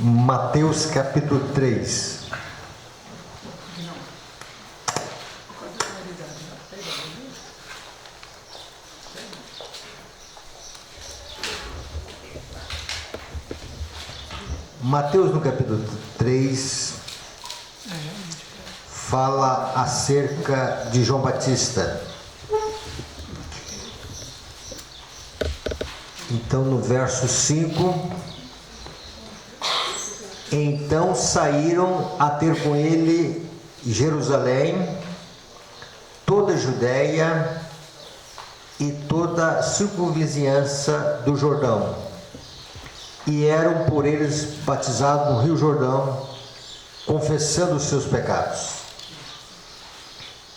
Mateus capítulo 3. Mateus no capítulo 3 fala acerca de João Batista. Então no verso 5, então saíram a ter com ele Jerusalém, toda a Judéia e toda a circunvizinhança do Jordão, e eram por eles batizados no Rio Jordão, confessando os seus pecados.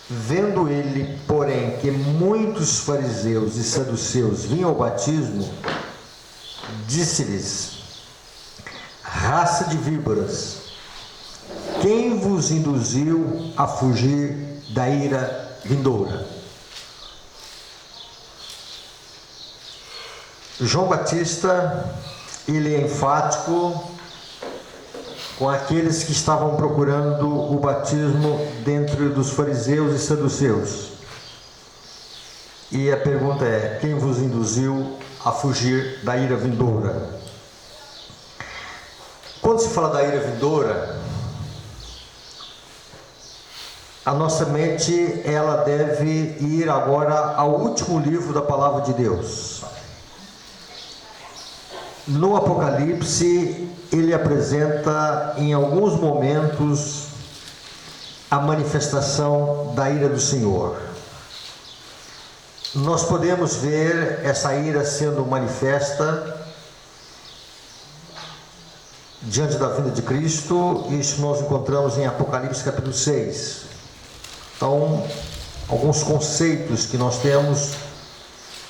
Vendo ele, porém, que muitos fariseus e saduceus vinham ao batismo, disse-lhes: raça de víboras, quem vos induziu a fugir da ira vindoura? João Batista, ele é enfático com aqueles que estavam procurando o batismo dentro dos fariseus e saduceus. E a pergunta é: quem vos induziu a fugir da ira vindoura? Quando se fala da ira vindoura, a nossa mente ela deve ir agora ao último livro da palavra de Deus. No Apocalipse, ele apresenta em alguns momentos a manifestação da ira do Senhor. Nós podemos ver essa ira sendo manifesta diante da vinda de Cristo. Isso nós encontramos em Apocalipse capítulo 6. Então, alguns conceitos que nós temos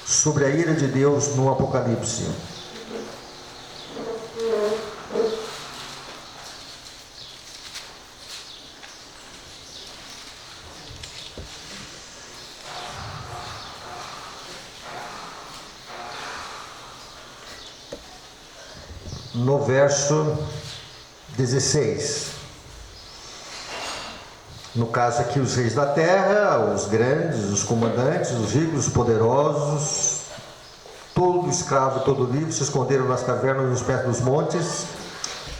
sobre a ira de Deus no Apocalipse. No verso 16, no caso aqui, os reis da terra, os grandes, os comandantes, os ricos, os poderosos, todo escravo, todo livre, se esconderam nas cavernas, nos pés dos montes.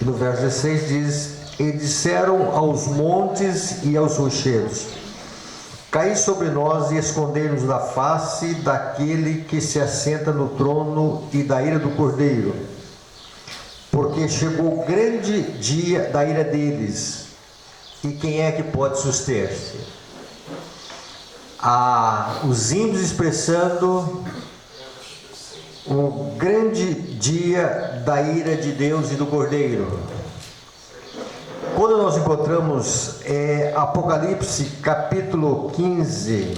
E no verso 16 diz: e disseram aos montes e aos rochedos: caí sobre nós e escondei-nos da face daquele que se assenta no trono e da ira do Cordeiro, porque chegou o grande dia da ira deles, e quem é que pode suster-se? Os índios expressando o grande dia da ira de Deus e do Cordeiro. Quando nós encontramos Apocalipse capítulo 15,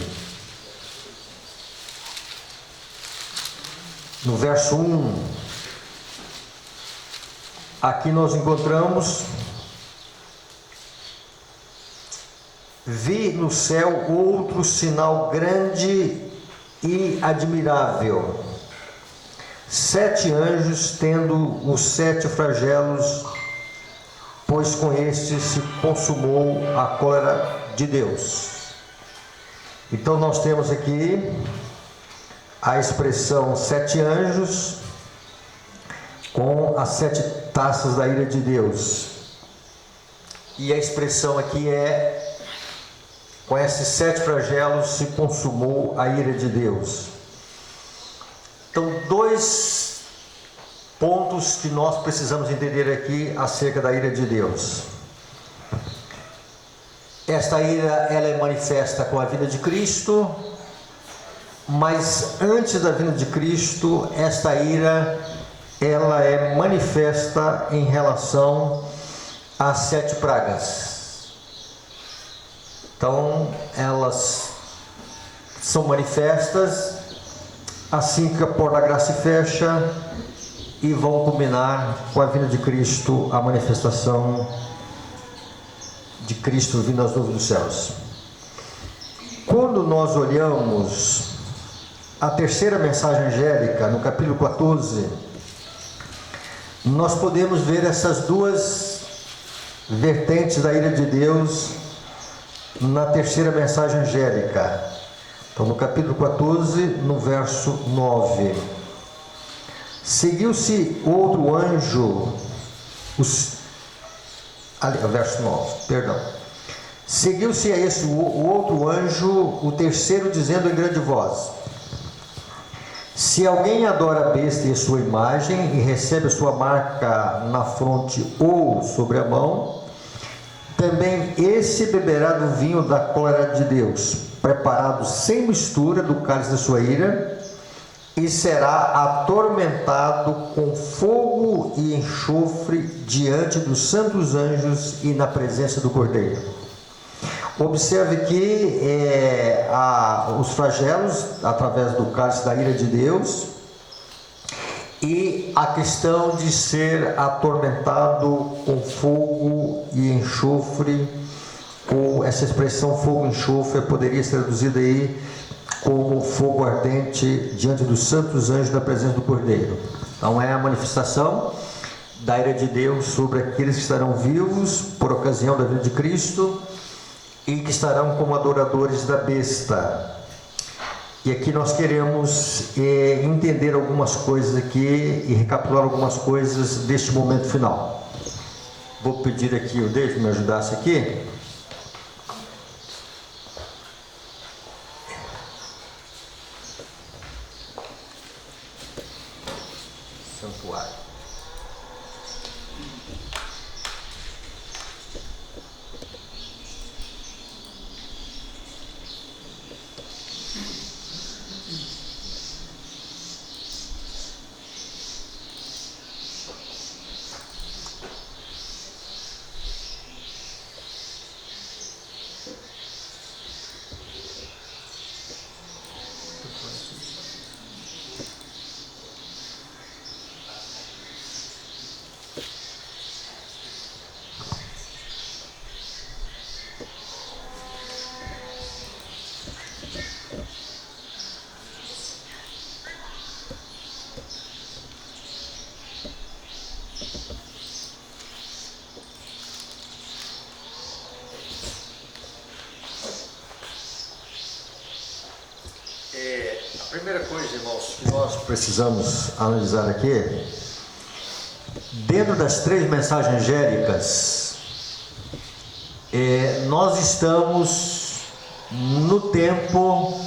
no verso 1, aqui nós encontramos: vi no céu outro sinal grande e admirável, 7 anjos tendo os 7 flagelos, pois com estes se consumou a cólera de Deus. Então nós temos aqui a expressão 7 anjos com as 7 taças da ira de Deus. E a expressão aqui é: com esses 7 flagelos se consumou a ira de Deus. Então, 2 pontos que nós precisamos entender aqui acerca da ira de Deus. Esta ira, ela é manifesta com a vinda de Cristo, mas antes da vinda de Cristo, esta ira ela é manifesta em relação às 7 pragas. Então, elas são manifestas assim que a porta da graça se fecha, e vão culminar com a vinda de Cristo, a manifestação de Cristo vindo às nuvens dos céus. Quando nós olhamos a terceira mensagem angélica, no capítulo 14, nós podemos ver essas duas vertentes da ira de Deus na terceira mensagem angélica. Então, no capítulo 14, no verso 9. Seguiu-se outro anjo, verso 9, perdão. Seguiu-se a esse o outro anjo, o terceiro, dizendo em grande voz: se alguém adora a besta e a sua imagem, e recebe a sua marca na fronte ou sobre a mão, também esse beberá do vinho da cólera de Deus, preparado sem mistura do cálice da sua ira, e será atormentado com fogo e enxofre diante dos santos anjos e na presença do Cordeiro. Observe que os flagelos através do cálice da ira de Deus, e a questão de ser atormentado com fogo e enxofre, ou essa expressão fogo e enxofre poderia ser traduzida aí como fogo ardente diante dos santos anjos da presença do Cordeiro. Então é a manifestação da ira de Deus sobre aqueles que estarão vivos por ocasião da vida de Cristo e que estarão como adoradores da besta. E aqui nós queremos entender algumas coisas aqui e recapitular algumas coisas deste momento final. Vou pedir aqui o David me ajudasse aqui. Santuário. A primeira coisa, irmãos, que nós precisamos analisar aqui, dentro das três mensagens angélicas, nós estamos no tempo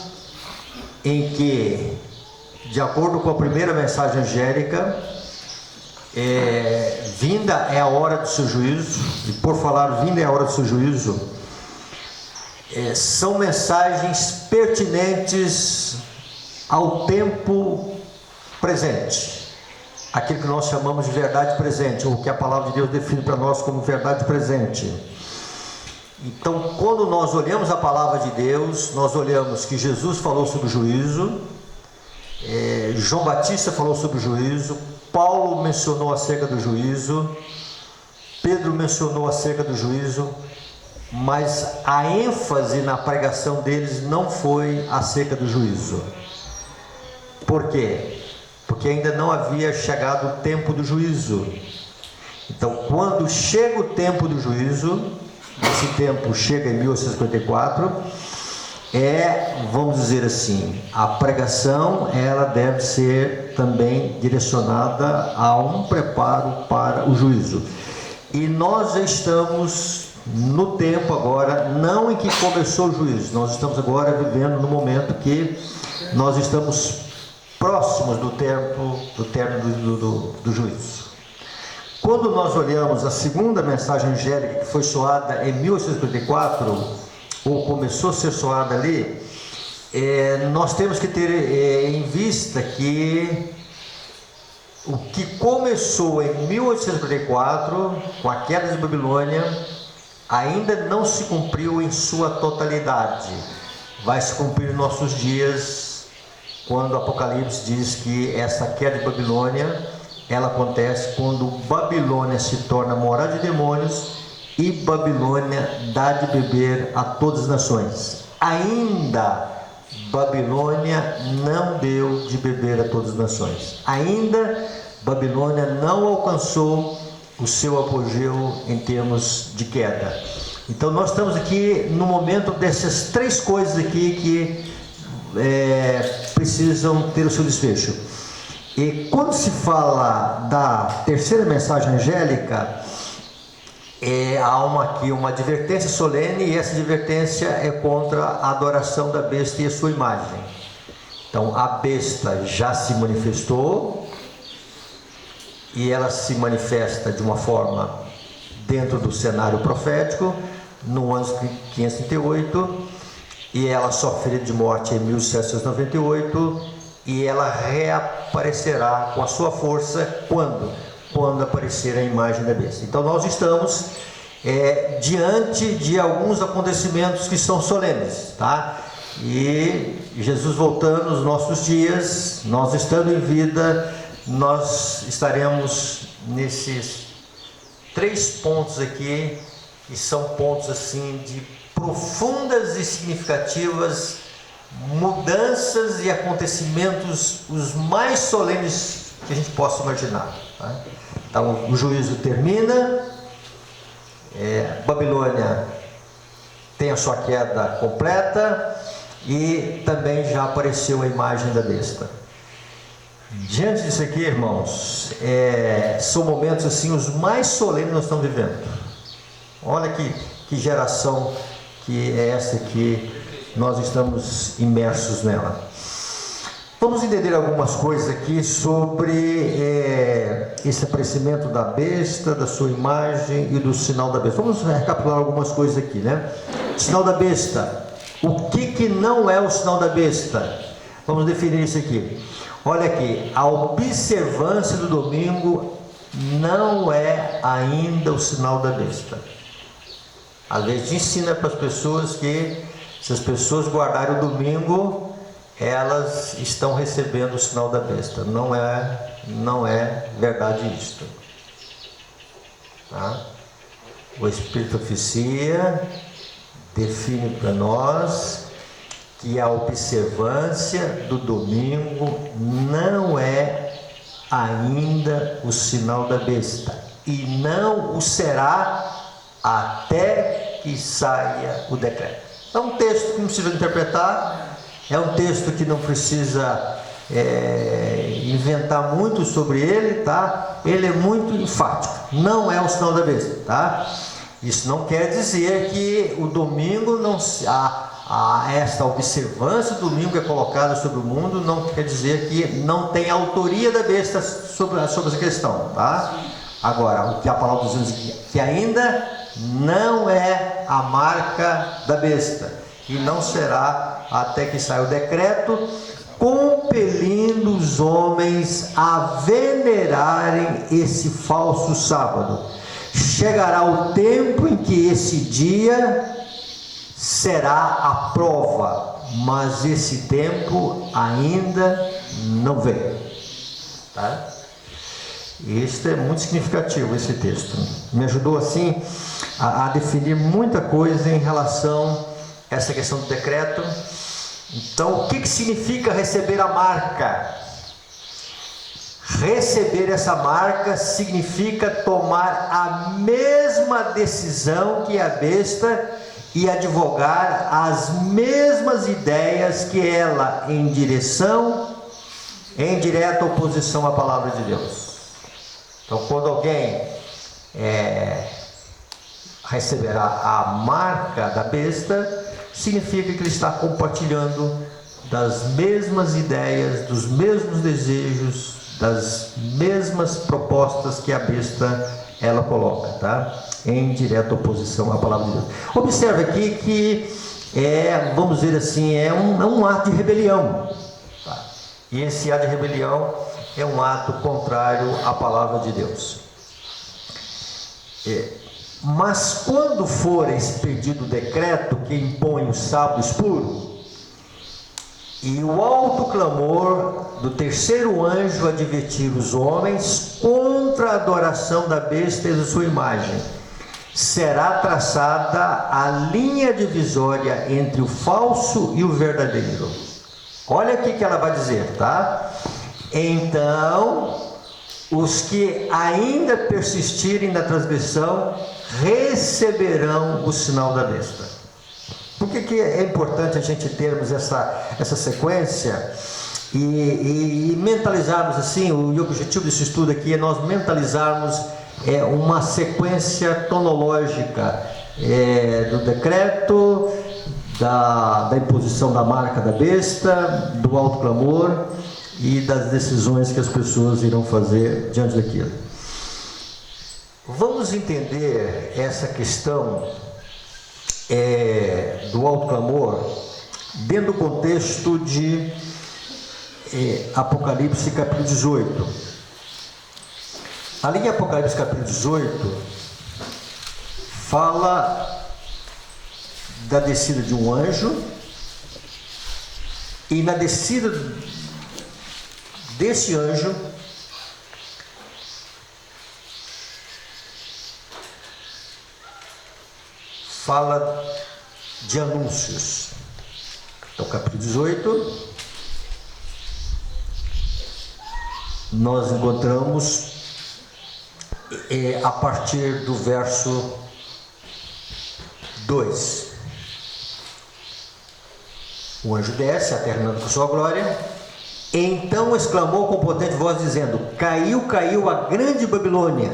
em que, de acordo com a primeira mensagem angélica, vinda é a hora do seu juízo, e por falar vinda é a hora do seu juízo, são mensagens pertinentes ao tempo presente, aquilo que nós chamamos de verdade presente, ou que a palavra de Deus define para nós como verdade presente. Então, quando nós olhamos a palavra de Deus, nós olhamos que Jesus falou sobre o juízo, João Batista falou sobre o juízo, Paulo mencionou acerca do juízo, Pedro mencionou acerca do juízo, mas a ênfase na pregação deles não foi acerca do juízo. Por quê? Porque ainda não havia chegado o tempo do juízo. Então, quando chega o tempo do juízo, esse tempo chega em 1854, vamos dizer assim, a pregação ela deve ser também direcionada a um preparo para o juízo. E nós já estamos no tempo agora, não em que começou o juízo, nós estamos agora vivendo no momento que nós estamos próximos do término do juízo. Quando nós olhamos a segunda mensagem angélica, que foi soada em 1854, ou começou a ser soada ali, nós temos que ter em vista que o que começou em 1854, com a queda de Babilônia, ainda não se cumpriu em sua totalidade. Vai se cumprir em nossos dias, quando o Apocalipse diz que essa queda de Babilônia, ela acontece quando Babilônia se torna morada de demônios e Babilônia dá de beber a todas as nações. Ainda Babilônia não deu de beber a todas as nações. Ainda Babilônia não alcançou o seu apogeu em termos de queda. Então nós estamos aqui no momento dessas três coisas aqui que precisam ter o seu desfecho. E quando se fala da terceira mensagem angélica, há aqui uma advertência solene, e essa advertência é contra a adoração da besta e a sua imagem. Então a besta já se manifestou, e ela se manifesta de uma forma dentro do cenário profético, no ano 538, e ela sofre de morte em 1798, e ela reaparecerá com a sua força quando aparecer a imagem da besta. Então nós estamos diante de alguns acontecimentos que são solenes, tá? E Jesus voltando nos nossos dias, nós estando em vida, nós estaremos nesses três pontos aqui, que são pontos assim de profundas e significativas mudanças e acontecimentos os mais solenes que a gente possa imaginar, tá? Então o juízo termina, Babilônia tem a sua queda completa, e também já apareceu a imagem da besta. Diante disso aqui, irmãos, são momentos assim os mais solenes que nós estamos vivendo. Olha que geração que é essa que nós estamos imersos nela. Vamos entender algumas coisas aqui sobre esse aparecimento da besta, da sua imagem e do sinal da besta. Vamos recapitular algumas coisas aqui, né? Sinal da besta. O que não é o sinal da besta? Vamos definir isso aqui. Olha aqui, a observância do domingo não é ainda o sinal da besta. Às vezes a gente ensina para as pessoas que se as pessoas guardarem o domingo, elas estão recebendo o sinal da besta. Não é verdade isto. Tá? O Espírito Oficia define para nós que a observância do domingo não é ainda o sinal da besta, e não o será até que saia o decreto. É um texto que não precisa interpretar, é um texto que não precisa inventar muito sobre ele, tá? Ele é muito enfático, não é o sinal da besta, tá? Isso não quer dizer que o domingo não esta observância do domingo é colocada sobre o mundo, não quer dizer que não tem autoria da besta sobre essa questão, tá? Agora, o que a palavra diz que ainda não é a marca da besta, e não será até que saia o decreto compelindo os homens a venerarem esse falso sábado. Chegará o tempo em que esse dia será a prova, mas esse tempo ainda não veio, tá? Isso é muito significativo, esse texto. Me ajudou assim a definir muita coisa em relação a essa questão do decreto. Então, o que significa receber a marca? Receber essa marca significa tomar a mesma decisão que a besta e advogar as mesmas ideias que ela em direta oposição à palavra de Deus. Então, quando alguém receberá a marca da besta, significa que ele está compartilhando das mesmas ideias, dos mesmos desejos, das mesmas propostas que a besta ela coloca, tá? Em direta oposição à palavra de Deus. Observe aqui que vamos dizer assim, é um ato de rebelião, tá? E esse ato de rebelião é um ato contrário à palavra de Deus. Mas quando for expedido o decreto que impõe o sábado expuro, e o alto clamor do terceiro anjo advertir os homens contra a adoração da besta e da sua imagem, será traçada a linha divisória entre o falso e o verdadeiro. Olha aqui que ela vai dizer, tá? Então os que ainda persistirem na transgressão receberão o sinal da besta. Por que é importante a gente termos essa sequência e mentalizarmos assim? O objetivo desse estudo aqui é nós mentalizarmos uma sequência cronológica do decreto, da imposição da marca da besta, do alto clamor e das decisões que as pessoas irão fazer diante daquilo. Vamos entender essa questão do alto clamor dentro do contexto de Apocalipse capítulo 18. Ali em Apocalipse capítulo 18 fala da descida de um anjo, e na descida desse anjo fala de anúncios. Então, capítulo 18, nós encontramos a partir do verso 2. O anjo desce, alternando com sua glória. Então exclamou com potente voz, dizendo: Caiu, caiu a grande Babilônia,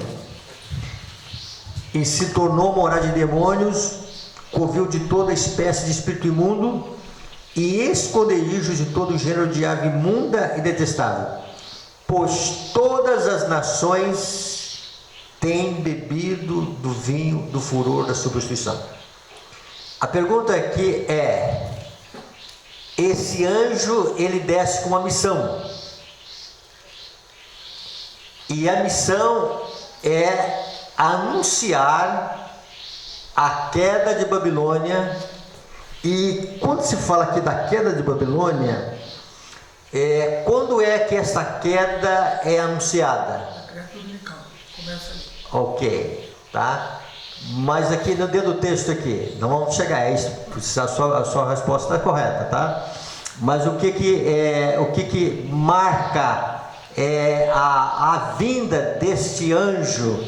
e se tornou morada de demônios, covil de toda espécie de espírito imundo, e esconderijo de todo gênero de ave imunda e detestável. Pois todas as nações têm bebido do vinho do furor da sua prostituição. A pergunta aqui esse anjo, ele desce com uma missão, e a missão é anunciar a queda de Babilônia. E quando se fala aqui da queda de Babilônia, quando é que essa queda é anunciada? Começa ali. Ok, tá? Mas aqui dentro do texto aqui, não vamos chegar a isso, a sua resposta está correta, tá? Mas o que marca a vinda deste anjo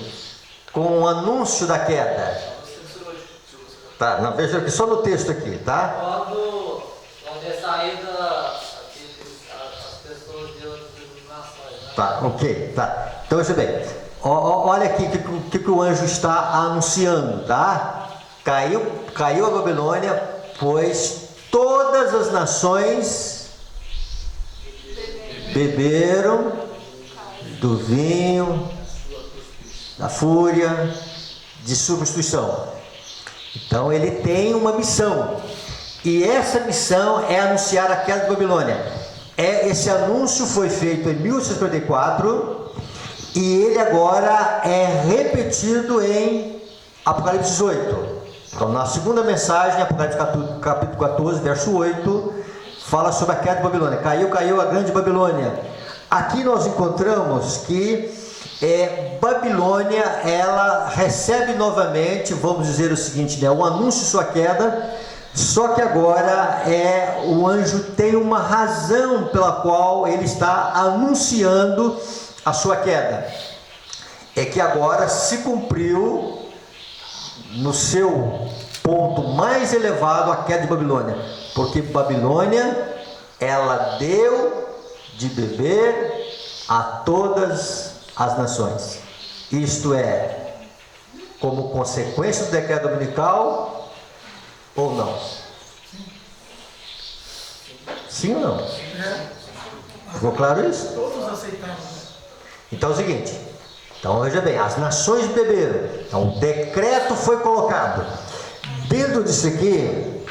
com o anúncio da queda? Tá, não, veja aqui, só no texto aqui, tá? Quando é saída as pessoas de outras nações, né? Tá, ok, tá. Então veja bem, olha aqui o que o anjo está anunciando, tá? Caiu a Babilônia, pois todas as nações beberam do vinho da fúria de sua prostituição. Então ele tem uma missão, e essa missão é anunciar a queda de Babilônia. Esse anúncio foi feito em 1154, e ele agora é repetido em Apocalipse 18. Então, na segunda mensagem, Apocalipse capítulo 14, verso 8, fala sobre a queda de Babilônia. Caiu, caiu a grande Babilônia. Aqui nós encontramos que Babilônia, ela recebe novamente, vamos dizer o seguinte, né, o anúncio de sua queda, só que agora o anjo tem uma razão pela qual ele está anunciando a sua queda. É que agora se cumpriu no seu ponto mais elevado a queda de Babilônia, porque Babilônia, ela deu de beber a todas as nações. Isto é, como consequência do decreto dominical ou não? Sim ou não? Ficou claro isso? Todos aceitaram. Então é o seguinte, então veja bem, as nações beberam, então o decreto foi colocado. Dentro disso aqui,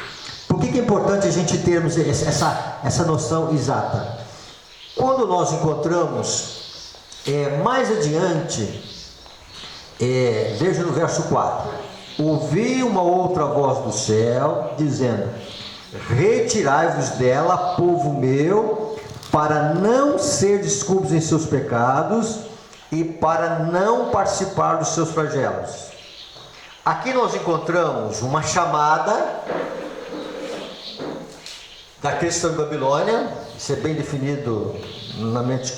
por que é importante a gente termos essa noção exata? Quando nós encontramos mais adiante, veja no verso 4: ouvi uma outra voz do céu dizendo: retirai-vos dela, povo meu, para não ser desculpos em seus pecados e para não participar dos seus flagelos. Aqui nós encontramos uma chamada da questão de Babilônia. Isso é bem definido na mente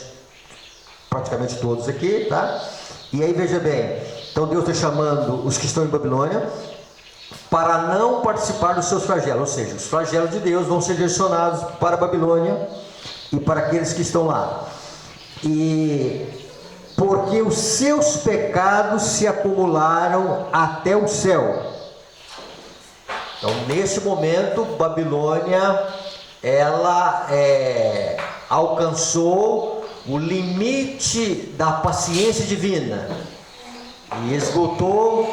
praticamente todos aqui, tá? E aí veja bem, então Deus está chamando os que estão em Babilônia para não participar dos seus flagelos, ou seja, os flagelos de Deus vão ser direcionados para a Babilônia e para aqueles que estão lá. E porque os seus pecados se acumularam até o céu. Então, nesse momento, Babilônia, ela alcançou o limite da paciência divina e esgotou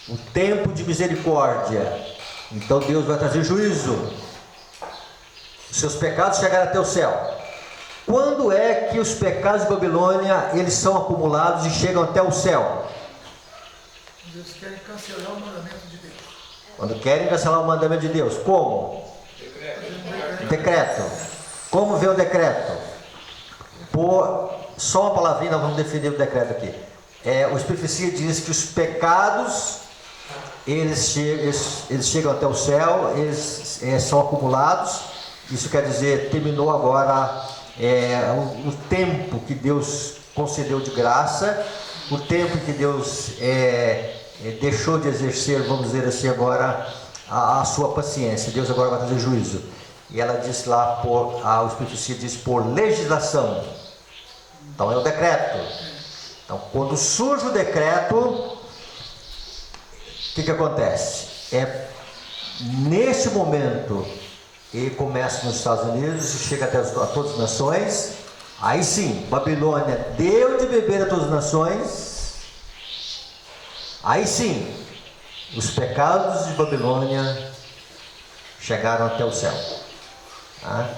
o tempo de misericórdia. Então Deus vai trazer juízo. Os seus pecados chegaram até o céu. Quando é que os pecados de Babilônia eles são acumulados e chegam até o céu? Deus quer cancelar o mandamento de Deus. Quando querem cancelar o mandamento de Deus. Como? Decreto. Como vê o decreto? Só uma palavrinha, nós vamos definir o decreto aqui. O Espírito diz que os pecados eles chegam até o céu, eles são acumulados. Isso quer dizer, terminou agora o tempo que Deus concedeu de graça, o tempo que Deus deixou de exercer, vamos dizer assim, agora a sua paciência. Deus agora vai trazer juízo. E ela diz lá, o Espírito diz por legislação. Então é o decreto. Então quando surge o decreto, o que acontece? Nesse momento, ele começa nos Estados Unidos e chega até a todas as nações. Aí sim, Babilônia deu de beber a todas as nações. Aí sim, os pecados de Babilônia chegaram até o céu. Tá?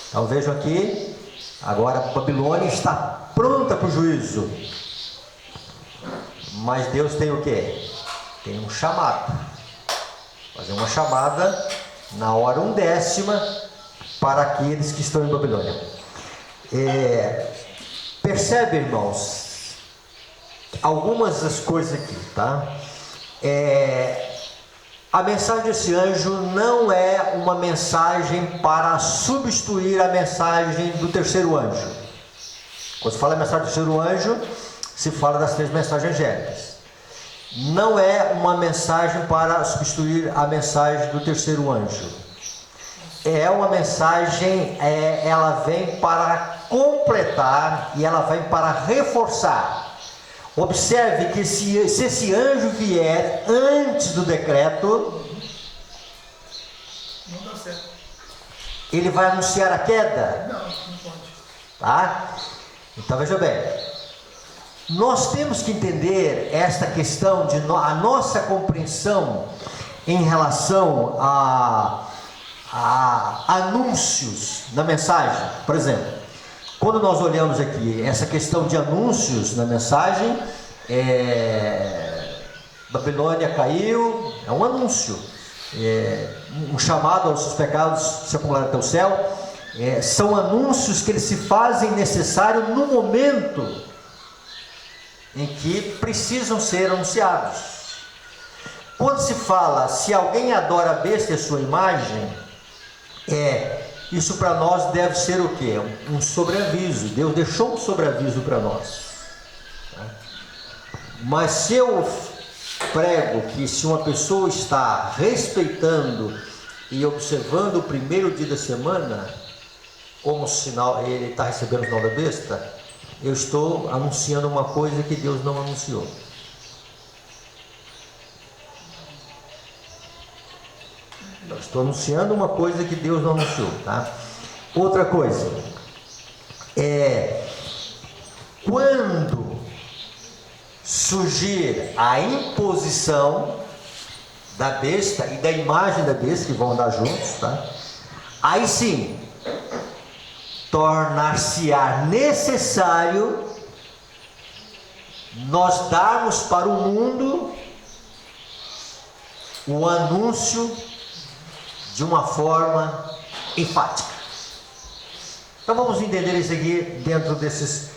Então vejam aqui, agora Babilônia está pronta para o juízo. Mas Deus tem o quê? Tem um chamado. Fazer uma chamada na hora 1/10 para aqueles que estão em Babilônia. Percebe, irmãos, algumas das coisas aqui, tá? A mensagem desse anjo não é uma mensagem para substituir a mensagem do terceiro anjo. Quando se fala a mensagem do terceiro anjo, se fala das 3 mensagens angélicas. Não é uma mensagem para substituir a mensagem do terceiro anjo. É uma mensagem, ela vem para completar e ela vem para reforçar. Observe que se esse anjo vier antes do decreto, Não dá certo. ele vai anunciar a queda. Não pode. Tá? Então veja bem, nós temos que entender esta questão de a nossa compreensão em relação a anúncios na mensagem. Por exemplo, quando nós olhamos aqui essa questão de anúncios na mensagem, Babilônia caiu, é um anúncio, um chamado aos seus pecados se acumularem até o céu. São anúncios que eles se fazem necessário no momento em que precisam ser anunciados. Quando se fala, se alguém adora a besta e a sua imagem, isso para nós deve ser o quê? Um sobreaviso. Deus deixou um sobreaviso para nós. Mas se eu prego que se uma pessoa está respeitando e observando o primeiro dia da semana, como sinal, ele está recebendo o sinal da besta, eu estou anunciando uma coisa que Deus não anunciou. Eu estou anunciando uma coisa que Deus não anunciou, tá? Outra coisa, quando surgir a imposição da besta e da imagem da besta, que vão andar juntos, tá? Aí sim, tornar-se-á necessário nós darmos para o mundo o anúncio de uma forma enfática. Então vamos entender isso aqui dentro desses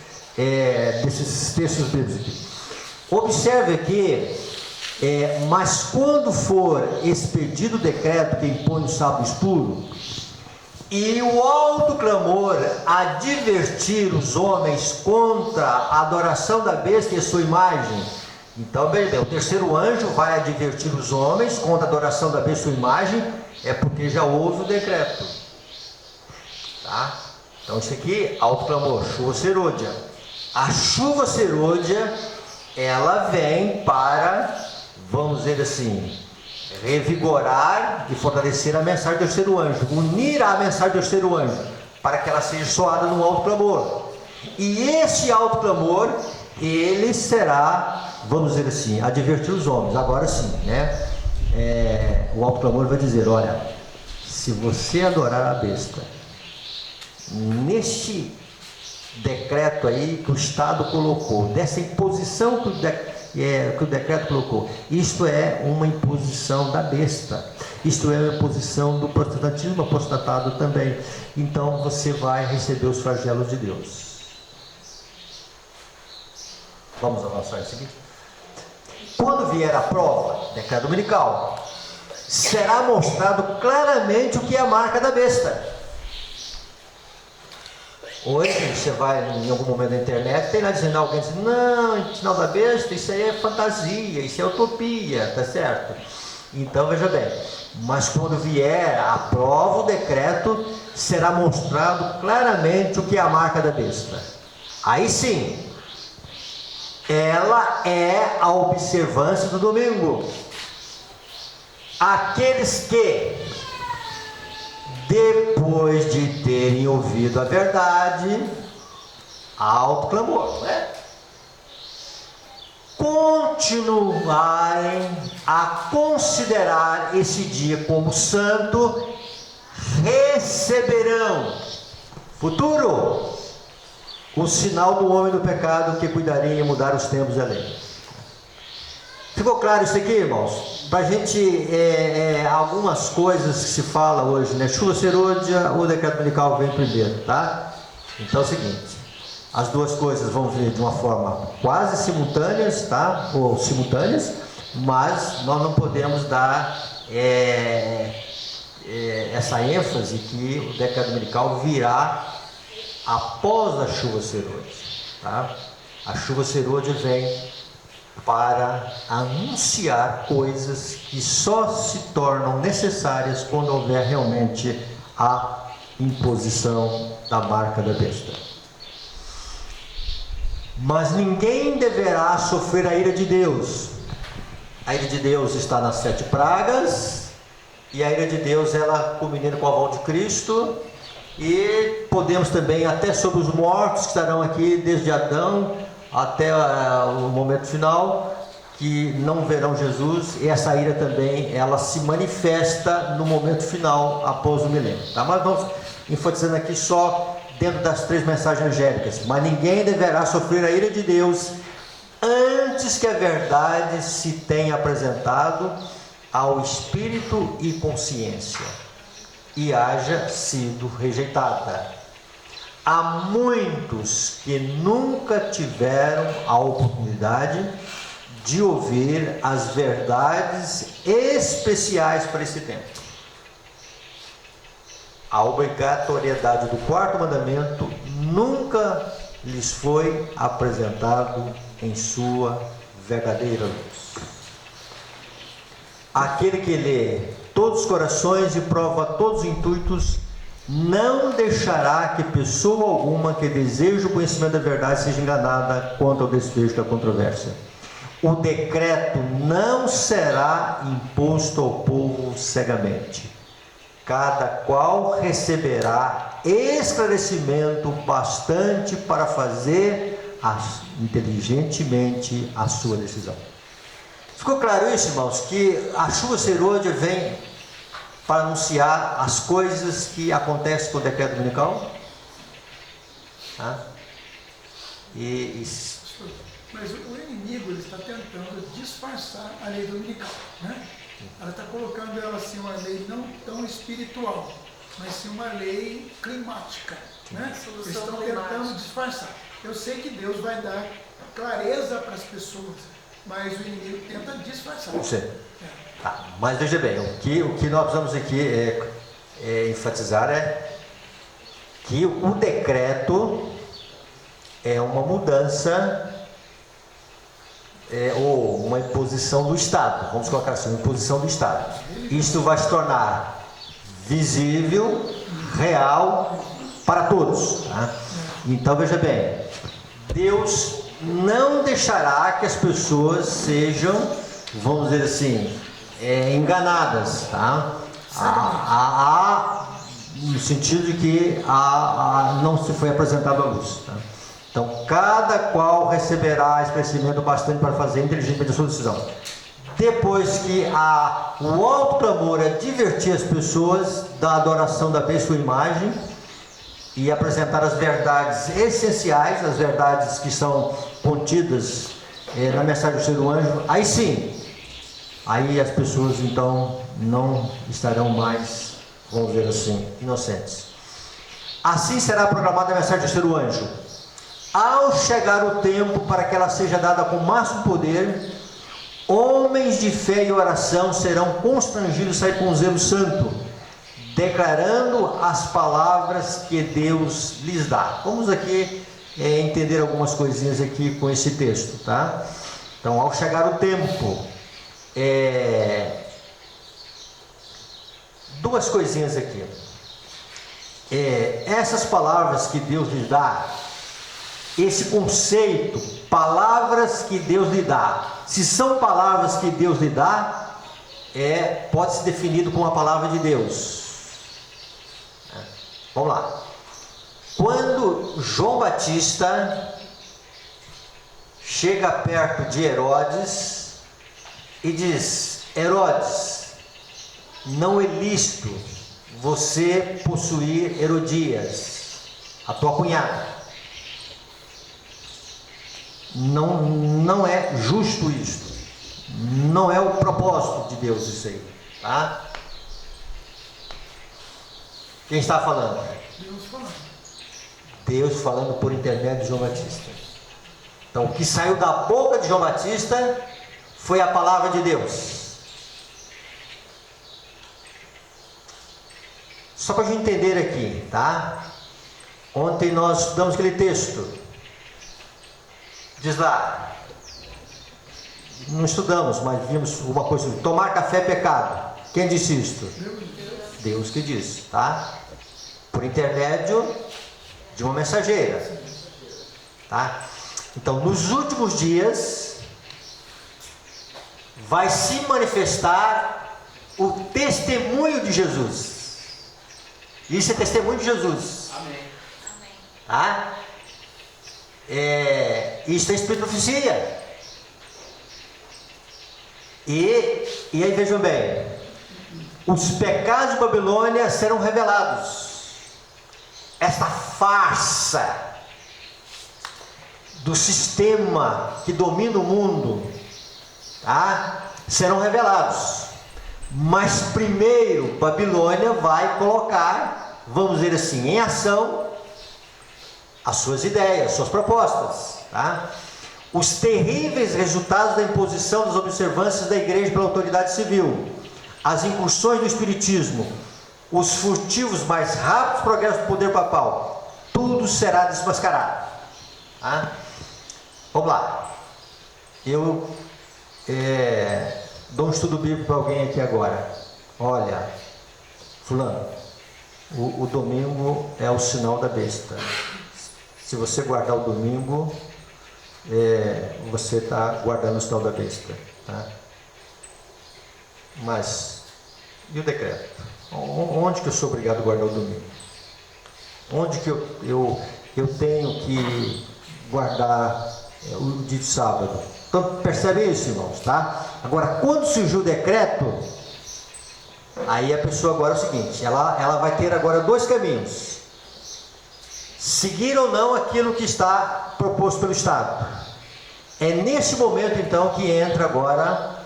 textos bíblicos. Observe aqui, mas quando for expedido o decreto que impõe o sábado expuro, E o alto clamor advertir os homens contra a adoração da besta e a sua imagem. Então, bem, o terceiro anjo vai advertir os homens contra a adoração da besta e sua imagem, é porque já houve o decreto. Tá? Então, isso aqui, alto clamor, chuva serôdia. A chuva serôdia, ela vem para, vamos dizer assim, revigorar e fortalecer a mensagem do terceiro anjo, unir a mensagem do terceiro anjo, para que ela seja soada no alto clamor. E esse alto clamor, ele será, vamos dizer assim, advertir os homens. Agora sim, né? O alto clamor vai dizer: olha, se você adorar a besta, neste decreto aí que o Estado colocou, dessa imposição que o decreto colocou, isto é uma imposição da besta, isto é uma imposição do protestantismo apostatado também. Então você vai receber os flagelos de Deus. Vamos avançar isso aqui. Quando vier a prova, decreto dominical, será mostrado claramente o que é a marca da besta. Hoje você vai em algum momento na internet, tem lá dizendo, alguém diz, não, sinal da besta, isso aí é fantasia, isso é utopia, tá certo? Então veja bem, mas quando vier a prova, o decreto, será mostrado claramente o que é a marca da besta. Aí sim, ela é a observância do domingo. Aqueles que, depois de terem ouvido a verdade, alto clamor, né? Continuarem a considerar esse dia como santo, receberão futuro o sinal do homem do pecado que cuidaria em mudar os tempos da lei. Ficou claro isso aqui, irmãos? Para a gente, algumas coisas que se fala hoje, né? Chuva serôdia, o decreto dominical vem primeiro, tá? Então é o seguinte, as duas coisas vão vir de uma forma quase simultâneas, tá? Ou simultâneas, mas nós não podemos dar essa ênfase que o decreto dominical virá após a chuva serôdia, tá? A chuva serôdia vem para anunciar coisas que só se tornam necessárias quando houver realmente a imposição da marca da besta. Mas ninguém deverá sofrer a ira de Deus. A ira de Deus está nas 7 pragas, e a ira de Deus ela culmina com a volta de Cristo. E podemos também, até sobre os mortos que estarão aqui desde Adão até o momento final, que não verão Jesus, e essa ira também, ela se manifesta no momento final, após o milênio, tá? Mas vamos enfatizando aqui só dentro das 3 mensagens angélicas. Mas ninguém deverá sofrer a ira de Deus antes que a verdade se tenha apresentado ao espírito e consciência e haja sido rejeitada. Há muitos que nunca tiveram a oportunidade de ouvir as verdades especiais para esse tempo. A obrigatoriedade do 4º mandamento nunca lhes foi apresentado em sua verdadeira luz. Aquele que lê todos os corações e prova todos os intuitos, não deixará que pessoa alguma que deseje o conhecimento da verdade seja enganada quanto ao desfecho da controvérsia. O decreto não será imposto ao povo cegamente. Cada qual receberá esclarecimento bastante para fazer inteligentemente a sua decisão. Ficou claro isso, irmãos? Que a chuva serôdia vem para anunciar as coisas que acontecem com o decreto dominical? Tá? Mas o inimigo ele está tentando disfarçar a lei dominical, né? Ela está colocando ela assim, uma lei não tão espiritual, mas sim uma lei climática, né? Eles estão tentando disfarçar. Eu sei que Deus vai dar clareza para as pessoas, mas o inimigo tenta disfarçar. Sim. Tá, mas veja bem, o que nós precisamos aqui enfatizar que o decreto é uma mudança ou uma imposição do Estado, vamos colocar assim, uma imposição do Estado. Isto vai se tornar visível, real para todos, tá? Então veja bem, Deus não deixará que as pessoas sejam, vamos dizer assim, enganadas, tá? No sentido de que não se foi apresentado à luz, tá? Então, cada qual receberá esclarecimento bastante para fazer inteligentemente a sua decisão. Depois que o alto clamor advertir as pessoas da adoração da besta ou imagem e apresentar as verdades essenciais, as verdades que são contidas na mensagem do terceiro anjo, aí sim, aí as pessoas então não estarão mais, vamos dizer assim, inocentes. Assim será proclamada a mensagem do terceiro anjo. Ao chegar o tempo para que ela seja dada com máximo poder, homens de fé e oração serão constrangidos a sair com zelo santo, declarando as palavras que Deus lhes dá. Vamos aqui entender algumas coisinhas aqui com esse texto, tá? Então, ao chegar o tempo, duas coisinhas aqui. Essas palavras que Deus lhes dá, esse conceito, palavras que Deus lhe dá, se são palavras que Deus lhe dá, pode ser definido como a palavra de Deus. Vamos lá. Quando João Batista chega perto de Herodes e diz: Herodes, não é lícito você possuir Herodias, a tua cunhada. Não é justo isso. Não é o propósito de Deus isso aí, tá? Quem está falando? Deus falando. Deus falando por intermédio de João Batista. Então, o que saiu da boca de João Batista foi a palavra de Deus. Só para a gente entender aqui, tá? Ontem nós estudamos aquele texto. Diz lá, não estudamos, mas vimos uma coisa: tomar café é pecado. Quem disse isto? Deus que disse, tá? Por intermédio de uma mensageira, tá? Então, nos últimos dias vai se manifestar o testemunho de Jesus. Isso é testemunho de Jesus. Amém. Tá? Isso é espírito de profecia. E aí vejam bem, os pecados de Babilônia serão revelados. Esta farsa do sistema que domina o mundo, tá? Serão revelados. Mas primeiro Babilônia vai colocar, vamos dizer assim, em ação as suas ideias, suas propostas, tá? Os terríveis resultados da imposição das observâncias da igreja pela autoridade civil, as incursões do espiritismo, os furtivos mais rápidos progressos do poder papal, tudo será desmascarado, tá? Vamos lá. Eu dou um estudo bíblico para alguém aqui agora. Olha, fulano, o domingo é o sinal da besta. Se você guardar o domingo, você está guardando o sinal da besta, tá? Mas, e o decreto? Onde que eu sou obrigado a guardar o domingo? Onde que eu tenho que guardar o dia de sábado? Então, percebe isso, irmãos, tá? Agora, quando surgiu o decreto, aí a pessoa agora é o seguinte, ela vai ter agora dois caminhos: seguir ou não aquilo que está proposto pelo Estado. É nesse momento então que entra agora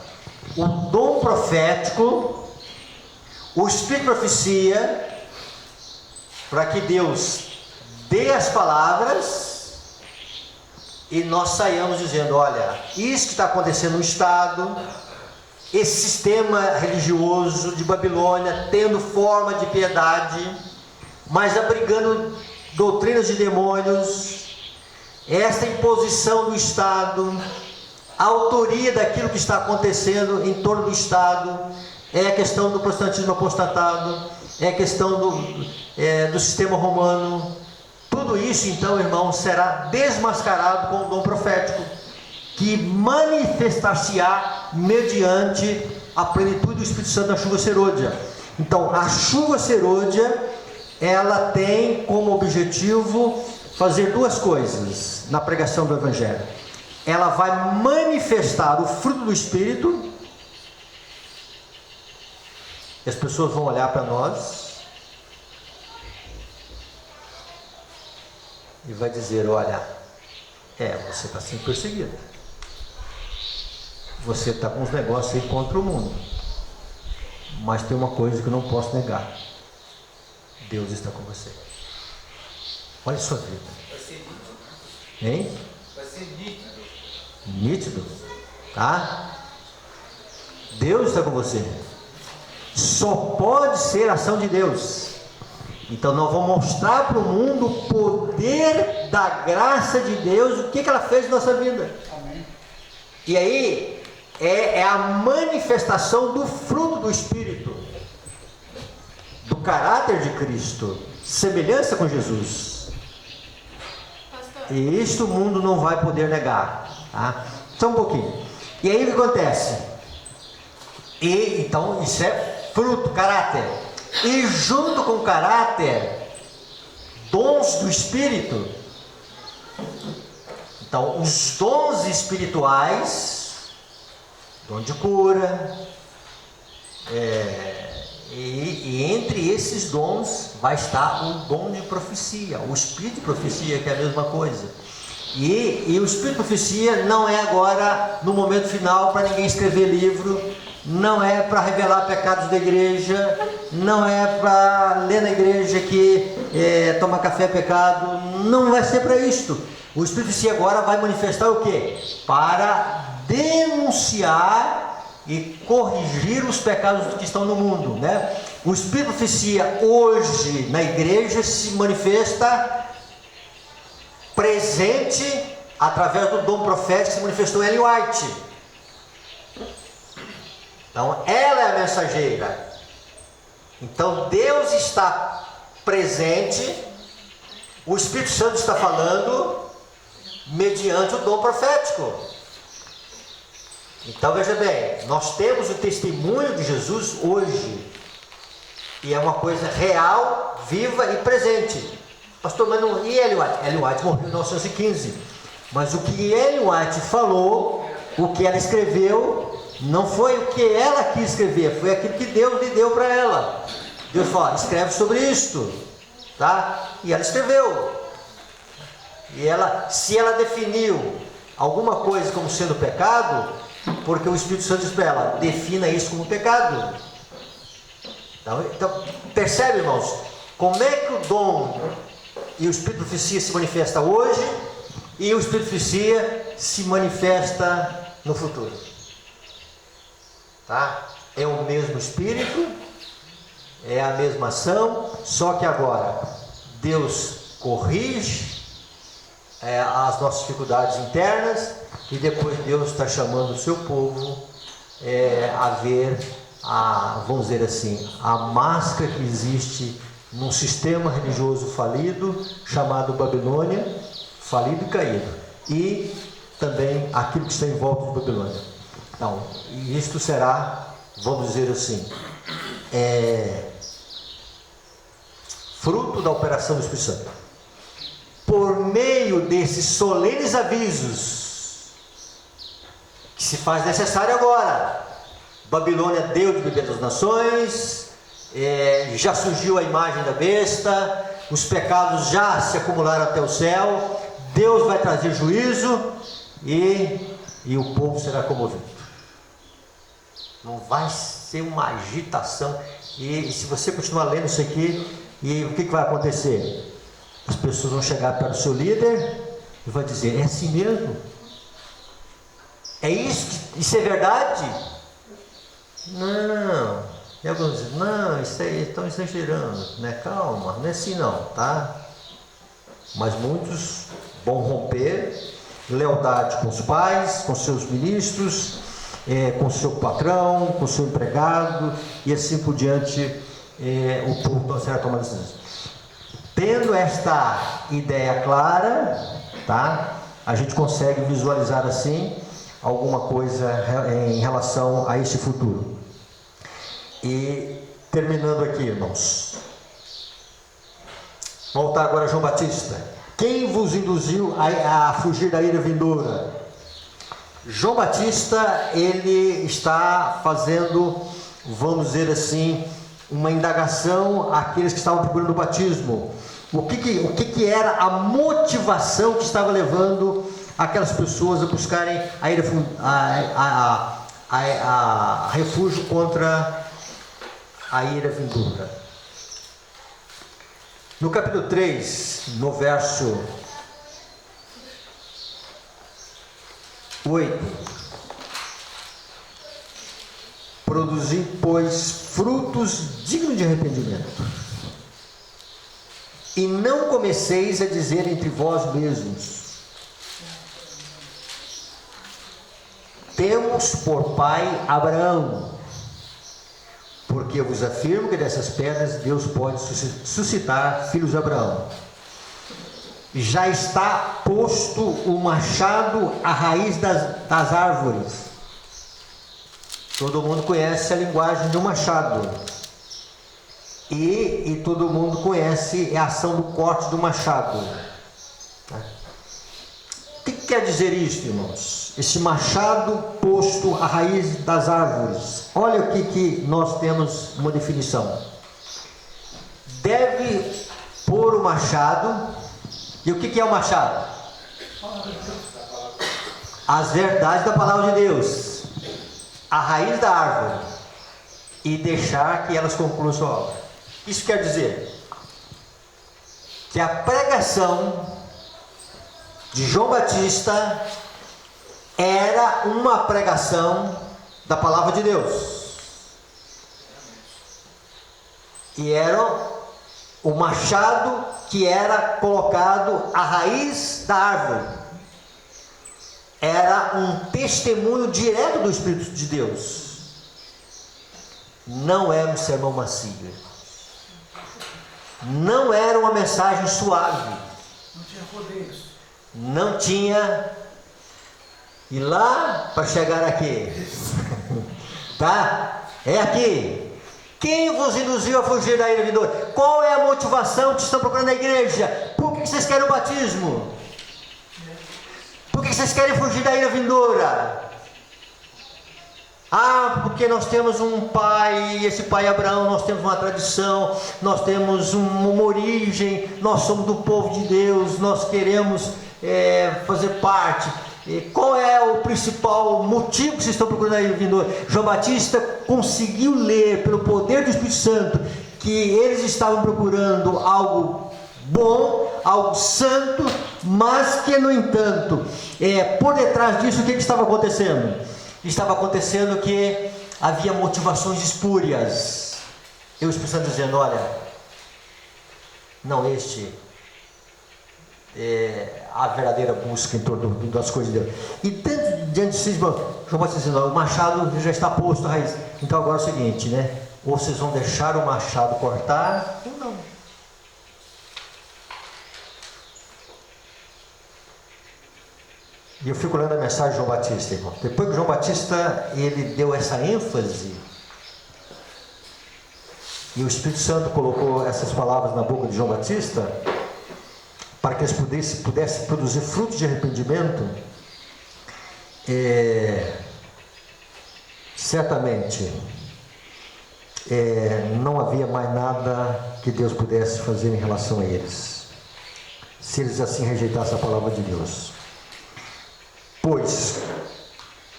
o dom profético, o espírito de profecia, para que Deus dê as palavras e nós saiamos dizendo: olha, isso que está acontecendo no Estado, esse sistema religioso de Babilônia tendo forma de piedade, mas abrigando doutrinas de demônios, esta imposição do Estado, a autoria daquilo que está acontecendo em torno do Estado, é a questão do protestantismo apostatado, é a questão do sistema romano. Tudo isso, então, irmão, será desmascarado com o dom profético, que manifestar-se-á mediante a plenitude do Espírito Santo da chuva serôdia. Então, a chuva serôdia, ela tem como objetivo fazer duas coisas na pregação do Evangelho. Ela vai manifestar o fruto do Espírito, e as pessoas vão olhar para nós e vai dizer: olha, você está sendo perseguido, você está com uns negócios aí contra o mundo, mas tem uma coisa que eu não posso negar: Deus está com você. Olha a sua vida. Vai ser nítido. Hein? Vai ser nítido. Nítido, tá? Deus está com você. Só pode ser ação de Deus. Então nós vamos mostrar para o mundo o poder da graça de Deus, o que ela fez na nossa vida. Amém. E aí é a manifestação do fruto do Espírito, do caráter de Cristo, semelhança com Jesus. E isto o mundo não vai poder negar, tá? Só um pouquinho. E aí o que acontece? E então isso é fruto, caráter. E junto com o caráter, dons do Espírito. Então, os dons espirituais, dom de cura, e entre esses dons vai estar o dom de profecia, o espírito de profecia, que é a mesma coisa. E o espírito de profecia não é agora no momento final para ninguém escrever livro, não é para revelar pecados da igreja, não é para ler na igreja que tomar café é pecado, não vai ser para isto. O espírito de profecia agora vai manifestar o quê? Para denunciar e corrigir os pecados que estão no mundo, né? O Espírito de profecia hoje na igreja se manifesta presente através do dom profético que se manifestou em Ellen White. Então ela é a mensageira. Então Deus está presente, o Espírito Santo está falando mediante o dom profético. Então veja bem, nós temos o testemunho de Jesus hoje, e é uma coisa real, viva e presente. Pastor, mas não, e Ellen White? Ellen White morreu em 1915, mas o que Ellen White falou, o que ela escreveu, não foi o que ela quis escrever, foi aquilo que Deus lhe deu para ela. Deus falou: escreve sobre isto, tá? E ela escreveu. E ela, se ela definiu alguma coisa como sendo pecado, porque o Espírito Santo diz para ela: defina isso como pecado. Então, percebe, irmãos, como é que o dom e o Espírito de profecia se manifesta hoje, e o Espírito de profecia se manifesta no futuro, tá? É o mesmo Espírito, é a mesma ação, só que agora Deus corrige as nossas dificuldades internas, e depois Deus está chamando o seu povo a ver, vamos dizer assim, a máscara que existe num sistema religioso falido, chamado Babilônia, falido e caído, e também aquilo que está em volta de Babilônia. Então, isto será, vamos dizer assim, fruto da operação do Espírito Santo. Por meio desses solenes avisos que se faz necessário agora. Babilônia deu de beber das nações, já surgiu a imagem da besta, os pecados já se acumularam até o céu, Deus vai trazer juízo e o povo será comovido. Não vai ser uma agitação. E se você continuar lendo isso aqui, e o que vai acontecer? As pessoas vão chegar para o seu líder e vai dizer: é assim mesmo? É isso? Isso é verdade? Não, E alguns dizem, não, isso aí estão exagerando, né? Calma, não é assim não, tá? Mas muitos vão romper, lealdade com os pais, com seus ministros, com seu patrão, com seu empregado, e assim por diante, o povo não será tomado decisões. Tendo esta ideia clara, tá? A gente consegue visualizar assim alguma coisa em relação a este futuro. E terminando aqui, irmãos, voltar agora a João Batista. Quem vos induziu a fugir da ira vindoura? João Batista, ele está fazendo, vamos dizer assim, uma indagação àqueles que estavam procurando o batismo. O que era a motivação que estava levando aquelas pessoas a buscarem a refúgio contra a ira vindoura? No capítulo 3, no verso 8: produzi, pois, frutos dignos de arrependimento, e não comeceis a dizer entre vós mesmos: temos por pai Abraão, porque eu vos afirmo que dessas pedras Deus pode suscitar filhos de Abraão. Já está posto o machado à raiz das árvores. Todo mundo conhece a linguagem de um machado. E todo mundo conhece a ação do corte do machado. O que quer dizer isso, irmãos? Esse machado posto à raiz das árvores. Olha o que nós temos uma definição. Deve pôr o machado. E o que é o machado? As verdades da palavra de Deus. A raiz da árvore. E deixar que elas concluam sua obra. Isso quer dizer que a pregação de João Batista era uma pregação da palavra de Deus. E era o machado que era colocado à raiz da árvore. Era um testemunho direto do Espírito de Deus. Não era um sermão macio. Não era uma mensagem suave. Não tinha rodeios. Não tinha. E lá para chegar aqui. Tá? É aqui. Quem vos induziu a fugir da ira vindoura? Qual é a motivação que estão procurando na igreja? Por que vocês querem o batismo? Por que vocês querem fugir da ira vindoura? Ah, porque nós temos um pai, esse pai Abraão, nós temos uma tradição, nós temos uma origem, nós somos do povo de Deus, nós queremos fazer parte. E qual é o principal motivo que vocês estão procurando aí, vindoura? João Batista conseguiu ler, pelo poder do Espírito Santo, que eles estavam procurando algo bom, algo santo, mas que, no entanto, por detrás disso, o que estava acontecendo? Estava acontecendo que havia motivações espúrias. E o Espírito Santo dizendo: olha, não, este a verdadeira busca em torno das coisas de Deus. E diante de si, João Batista dizendo: o machado já está posto à raiz. Então agora é o seguinte, né? Ou vocês vão deixar o machado cortar, ou não. E eu fico lendo a mensagem de João Batista, irmão. Depois que João Batista ele deu essa ênfase, e o Espírito Santo colocou essas palavras na boca de João Batista, para que eles pudessem produzir frutos de arrependimento, certamente não havia mais nada que Deus pudesse fazer em relação a eles, se eles assim rejeitassem a palavra de Deus. Pois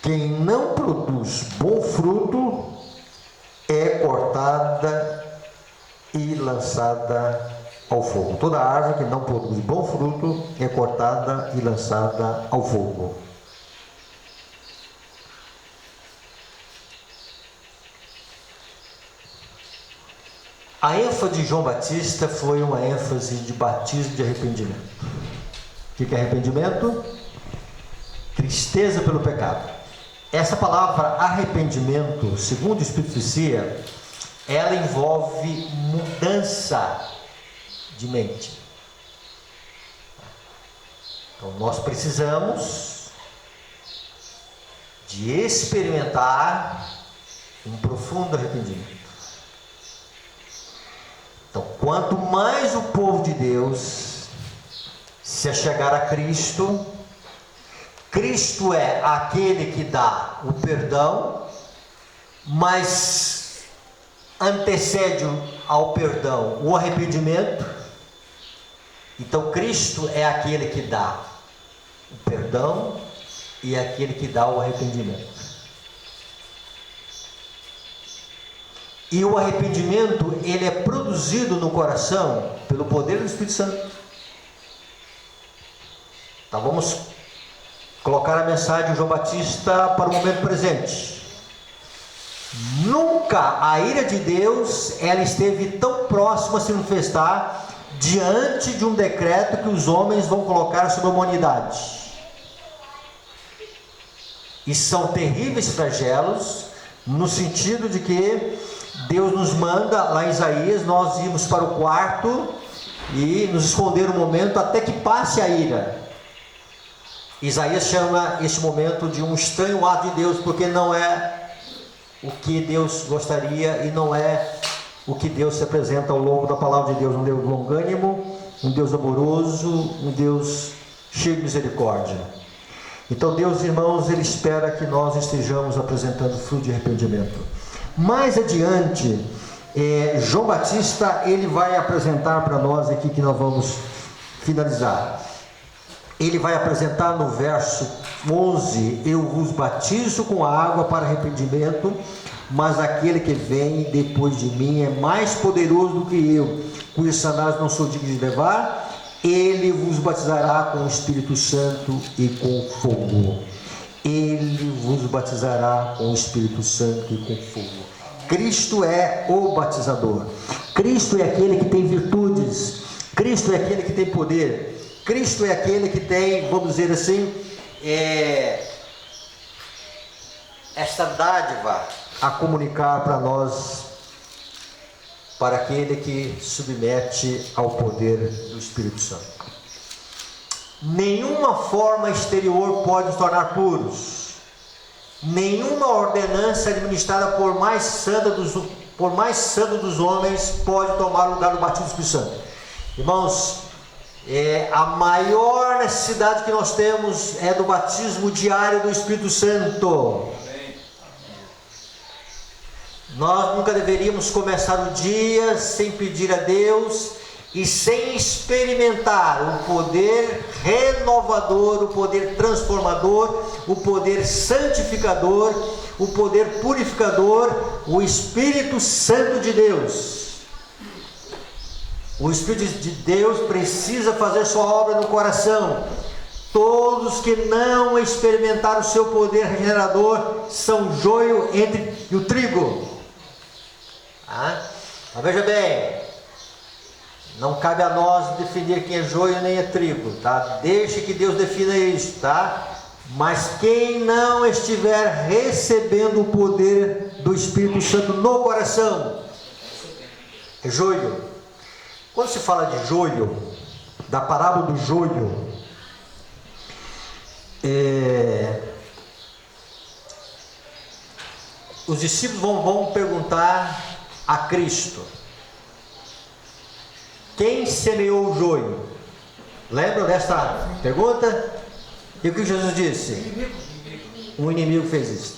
quem não produz bom fruto é cortada e lançada ao fogo. Toda árvore que não produz bom fruto é cortada e lançada ao fogo. A ênfase de João Batista foi uma ênfase de batismo de arrependimento. O que é arrependimento? Tristeza pelo pecado. Essa palavra arrependimento, segundo o Espírito de Cia, ela envolve mudança de mente. Então nós precisamos de experimentar um profundo arrependimento. Então, quanto mais o povo de Deus se achegar a Cristo, Cristo é aquele que dá o perdão, mas antecede ao perdão o arrependimento. Então, Cristo é aquele que dá o perdão e é aquele que dá o arrependimento. E o arrependimento, ele é produzido no coração pelo poder do Espírito Santo. Então vamos colocar a mensagem de João Batista para o momento presente. Nunca a ira de Deus, ela esteve tão próxima a se manifestar diante de um decreto que os homens vão colocar sobre a humanidade. E são terríveis flagelos, no sentido de que Deus nos manda, lá em Isaías, nós irmos para o quarto e nos esconder um momento até que passe a ira. Isaías chama este momento de um estranho ato de Deus, porque não é o que Deus gostaria e não é o que Deus se apresenta ao longo da palavra de Deus. Um Deus longânimo, um Deus amoroso, um Deus cheio de misericórdia. Então Deus, irmãos, Ele espera que nós estejamos apresentando fruto de arrependimento. Mais adiante, João Batista, ele vai apresentar para nós aqui, que nós vamos finalizar. Ele vai apresentar no verso 11: eu vos batizo com água para arrependimento, mas aquele que vem depois de mim é mais poderoso do que eu, cujos sandálias não sou digno de levar. Ele vos batizará com o Espírito Santo e com fogo. Ele vos batizará com o Espírito Santo e com fogo. Cristo é o batizador. Cristo é aquele que tem virtudes. Cristo é aquele que tem poder. Cristo é aquele que tem, vamos dizer assim, esta dádiva a comunicar para nós, para aquele que submete ao poder do Espírito Santo. Nenhuma forma exterior pode nos tornar puros. Nenhuma ordenança administrada por mais santa dos homens pode tomar o lugar do batismo do Espírito Santo. Irmãos, a maior necessidade que nós temos é do batismo diário do Espírito Santo. Nós nunca deveríamos começar o dia sem pedir a Deus e sem experimentar o poder renovador, o poder transformador, o poder santificador, o poder purificador, o Espírito Santo de Deus. O Espírito de Deus precisa fazer sua obra no coração. Todos que não experimentaram o seu poder regenerador são joio entre o trigo. Mas veja bem, não cabe a nós definir quem é joio nem é trigo, tá? Deixe que Deus defina isso, tá? Mas quem não estiver recebendo o poder do Espírito Santo no coração é joio. Quando se fala de joio, da parábola do joio, os discípulos vão perguntar a Cristo: quem semeou o joio? Lembram dessa pergunta? E o que Jesus disse? Um inimigo fez isso.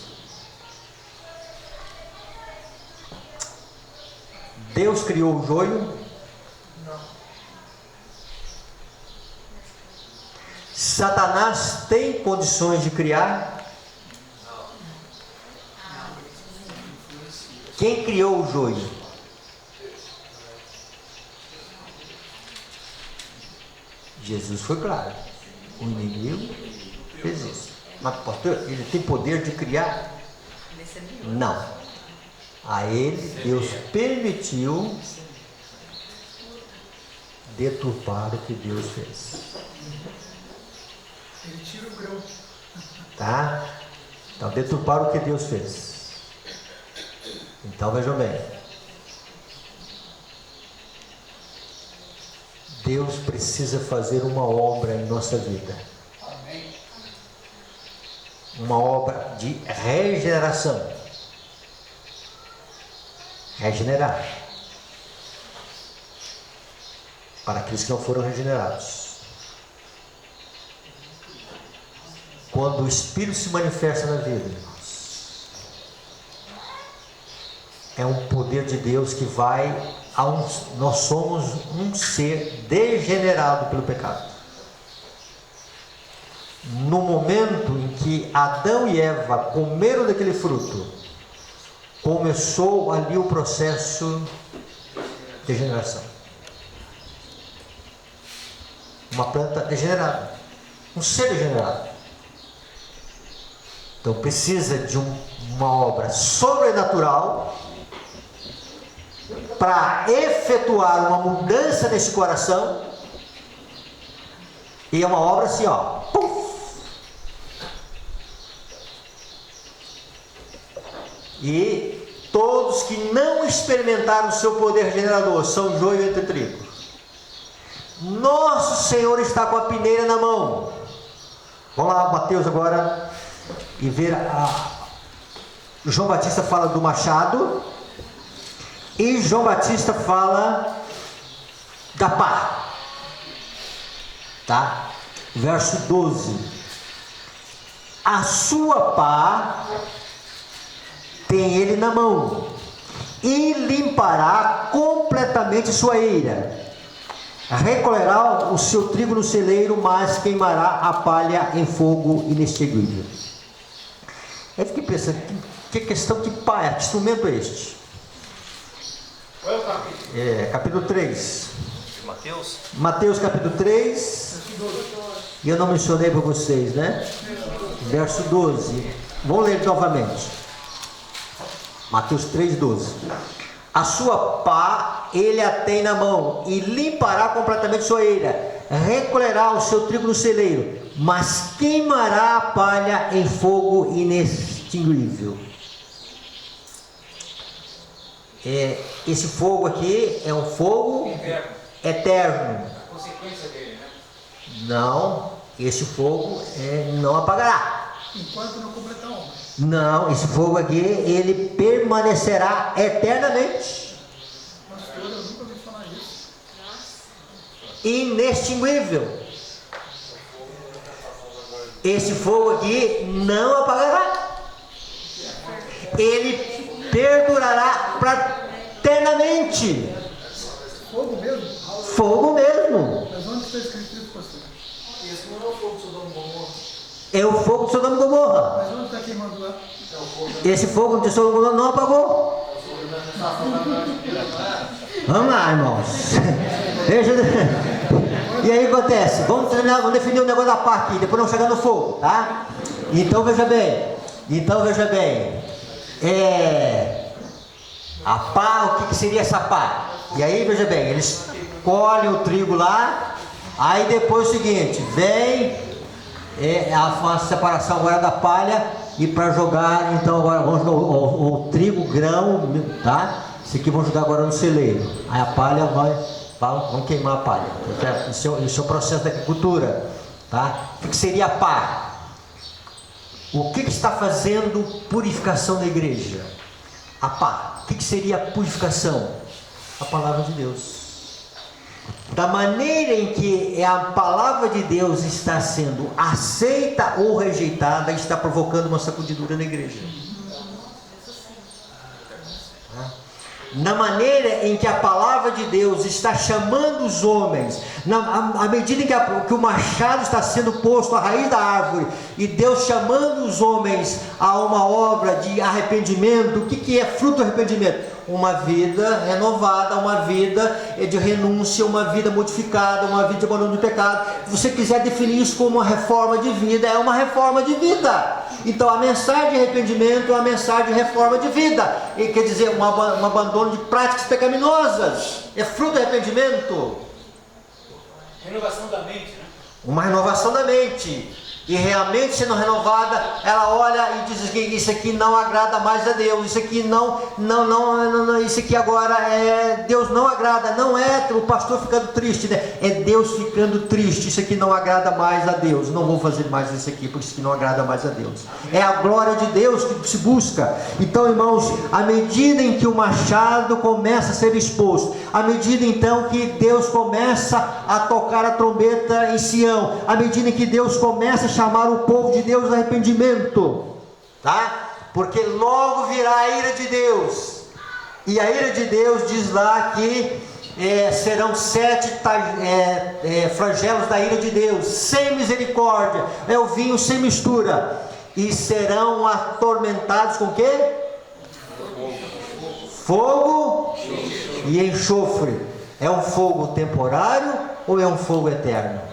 Deus criou o joio? Não. Satanás tem condições de criar? Quem criou o joio? Jesus foi claro. O inimigo fez isso. Mas, pastor, ele tem poder de criar? Não. A ele, Deus permitiu deturpar o que Deus fez. Ele tira o grão. Tá? Então, deturpar o que Deus fez. Então, vejam bem. Deus precisa fazer uma obra em nossa vida. Uma obra de regeneração. Regenerar. Para aqueles que não foram regenerados. Quando o Espírito se manifesta na vida, irmãos, é um poder de Deus que vai nós somos um ser degenerado pelo pecado. No momento em que Adão e Eva comeram daquele fruto, começou ali o processo de degeneração. Uma planta degenerada, um ser degenerado. Então precisa de uma obra sobrenatural para efetuar uma mudança nesse coração. E é uma obra assim, ó. Puf! E todos que não experimentaram o seu poder regenerador são joio entre trigo. Nosso Senhor está com a peneira na mão. Vamos lá, Mateus, agora, e ver João Batista fala do machado. E João Batista fala da pá. Tá? Verso 12. A sua pá tem ele na mão, e limpará completamente sua eira. Recolherá o seu trigo no celeiro, mas queimará a palha em fogo inextinguível. Eu fiquei pensando, que questão, que pá, que instrumento é este? Qual é o capítulo? Capítulo 3. De Mateus? Mateus capítulo 3. E eu não mencionei para vocês, né? Verso 12. Vamos ler novamente. Mateus 3, 12. A sua pá ele a tem na mão, e limpará completamente sua eira. Recolherá o seu trigo no celeiro, mas queimará a palha em fogo inextinguível. Esse fogo aqui é um fogo eterno. A consequência dele, né? Não, esse fogo não apagará. Enquanto não completar a obra. Não, esse fogo aqui, ele permanecerá eternamente. Pastor, eu nunca ouvi falar isso. Inextinguível. Esse fogo aqui não apagará. Ele perdurará eternamente. Fogo mesmo? Fogo mesmo. Mas onde está escrito isso, pastor? Isso não é o fogo de Sodoma e Gomorra. É o fogo de Sodoma e Gomorra. Mas onde está queimando lá? Esse fogo de Sodoma e Gomorra não apagou. Vamos lá, irmãos. Veja. E aí acontece, vamos terminar, vamos definir o negócio da pá aqui, depois vamos chegar no fogo, tá? Então veja bem. A pá, o que seria essa pá? E aí veja bem, eles colhem o trigo lá, aí depois é o seguinte, vem a separação agora da palha, e para jogar, então agora vamos jogar o trigo, grão, tá? Esse aqui vamos jogar agora no celeiro, aí a palha vamos queimar a palha. Isso é o processo da agricultura, tá? O que seria a pá? O que está fazendo purificação da igreja? A pá. O que seria a purificação? A palavra de Deus. Da maneira em que a palavra de Deus está sendo aceita ou rejeitada, está provocando uma sacudidura na igreja. Na maneira em que a palavra de Deus está chamando os homens, à medida em que o machado está sendo posto à raiz da árvore, e Deus chamando os homens a uma obra de arrependimento. O que é fruto do arrependimento? Uma vida renovada, uma vida de renúncia, uma vida modificada, uma vida de abandono do pecado. Se você quiser definir isso como uma reforma de vida, é uma reforma de vida. Então a mensagem de arrependimento é uma mensagem de reforma de vida. E quer dizer, um abandono de práticas pecaminosas. É fruto do arrependimento. Renovação da mente, né? Uma renovação da mente. E realmente sendo renovada, ela olha e diz que isso aqui não agrada mais a Deus, isso aqui não, isso aqui agora Deus não agrada, não é o pastor ficando triste, né? É Deus ficando triste, isso aqui não agrada mais a Deus, não vou fazer mais isso aqui, porque isso aqui não agrada mais a Deus. É a glória de Deus que se busca. Então, irmãos, à medida em que o machado começa a ser exposto, à medida então que Deus começa a tocar a trombeta em Sião, à medida em que Deus começa a chamar o povo de Deus ao arrependimento, tá? Porque logo virá a ira de Deus, e a ira de Deus diz lá que serão 7 flagelos da ira de Deus, sem misericórdia, é o vinho sem mistura, e serão atormentados com o quê? Fogo e enxofre. É um fogo temporário ou é um fogo eterno?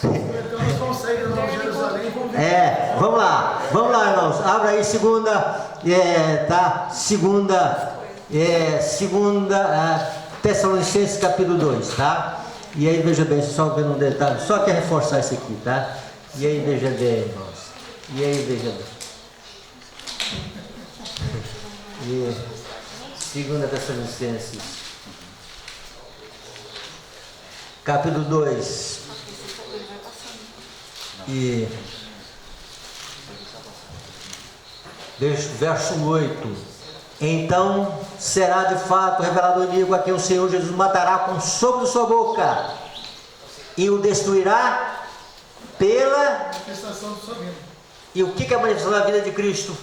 Então nós vamos sair de Nova Jerusalém e vamos ver. Vamos lá, irmãos. Abra aí segunda Tessalonicenses capítulo 2, tá? E aí veja bem, só vendo um detalhe, só quer reforçar isso aqui, tá? E aí veja bem, irmãos. E aí veja bem. E segunda Tessalonicenses capítulo 2. E verso 8: então será de fato revelado o inimigo, a quem o Senhor Jesus matará com o sopro de sua boca e o destruirá pela Manifestação do sua vida. E o que é a manifestação da vida de Cristo?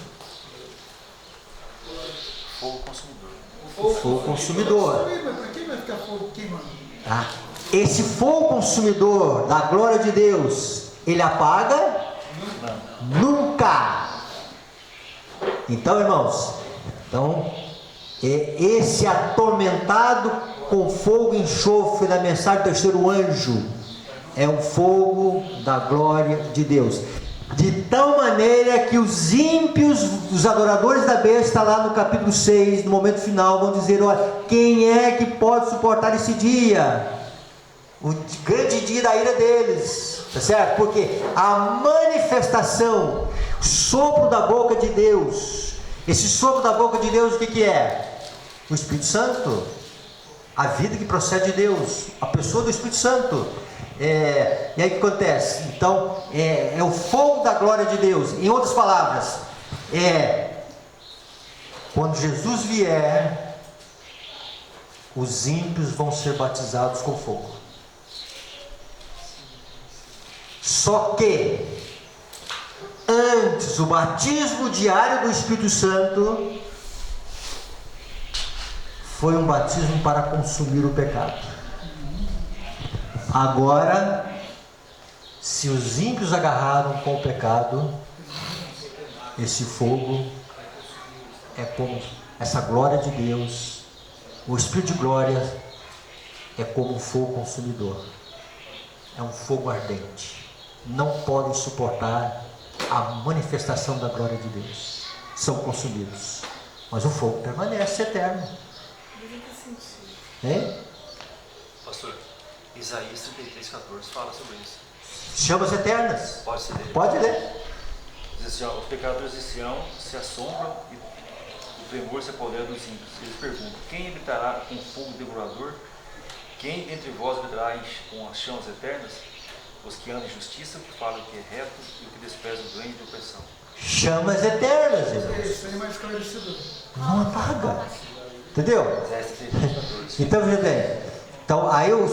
Fogo consumidor. O fogo consumidor. Mas para que vai ficar fogo queimando? Tá? Esse fogo consumidor da glória de Deus, ele apaga? Nunca. Então, irmãos, esse atormentado com fogo e enxofre da mensagem do terceiro anjo é um fogo da glória de Deus, de tal maneira que os ímpios, os adoradores da besta, lá no capítulo 6, no momento final, vão dizer: olha, quem é que pode suportar esse dia? O grande dia da ira deles, tá certo? Porque a manifestação, o sopro da boca de Deus, esse sopro da boca de Deus, o que é? O Espírito Santo, a vida que procede de Deus, a pessoa do Espírito Santo. E aí o que acontece? Então, é o fogo da glória de Deus. Em outras palavras, quando Jesus vier, os ímpios vão ser batizados com fogo. Só que antes, o batismo diário do Espírito Santo foi um batismo para consumir o pecado. Agora, se os ímpios agarraram com o pecado, esse fogo é como essa glória de Deus, o Espírito de glória é como um fogo consumidor, é um fogo ardente. Não podem suportar a manifestação da glória de Deus, são consumidos, mas o fogo permanece eterno. Pastor, Isaías 33:14 fala sobre isso. Chamas eternas. Pode ser dele. Pode ler. Diz assim, ó, os pecadores de Sião se assombram e o tremor se apodera dos ímpios. Eles perguntam: quem habitará com fogo devorador? Quem dentre vós habitará com as chamas eternas? Os que andam em justiça, o que falam que é reto e o que desprezam o doente de opressão. Chamas eternas, irmãos. Isso aí é mais esclarecedor. Não apaga. Entendeu? Então, veja bem. Então, aí o